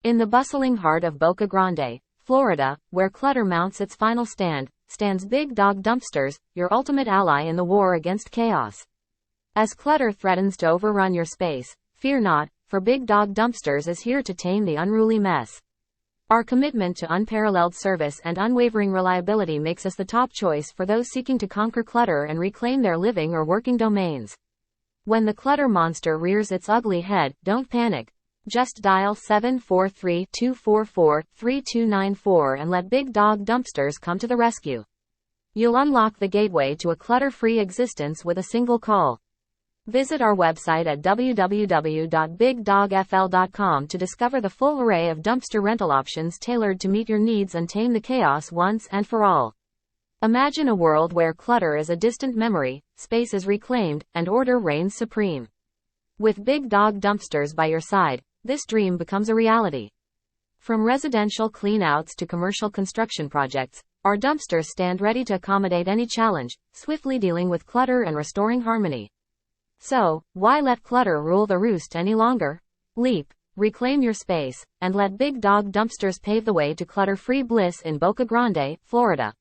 In the bustling heart of Boca Grande, Florida, where clutter mounts its final stand, stands Big Dawg Dumpsters, your ultimate ally in the war against chaos. As clutter threatens to overrun your space, fear not, for Big Dawg Dumpsters is here to tame the unruly mess. Our commitment to unparalleled service and unwavering reliability makes us the top choice for those seeking to conquer clutter and reclaim their living or working domains. When the clutter monster rears its ugly head, don't panic. Just dial 743-244-3294 and let Big Dawg Dumpsters come to the rescue. You'll unlock the gateway to a clutter-free existence with a single call. Visit our website at www.bigdawgfl.com to discover the full array of dumpster rental options tailored to meet your needs and tame the chaos once and for all. Imagine a world where clutter is a distant memory, space is reclaimed, and order reigns supreme. With Big Dawg Dumpsters by your side, this dream becomes a reality. From residential cleanouts to commercial construction projects, our dumpsters stand ready to accommodate any challenge, swiftly dealing with clutter and restoring harmony. So, why let clutter rule the roost any longer? Leap, reclaim your space, and let Big Dawg Dumpsters pave the way to clutter-free bliss in Boca Grande, Florida.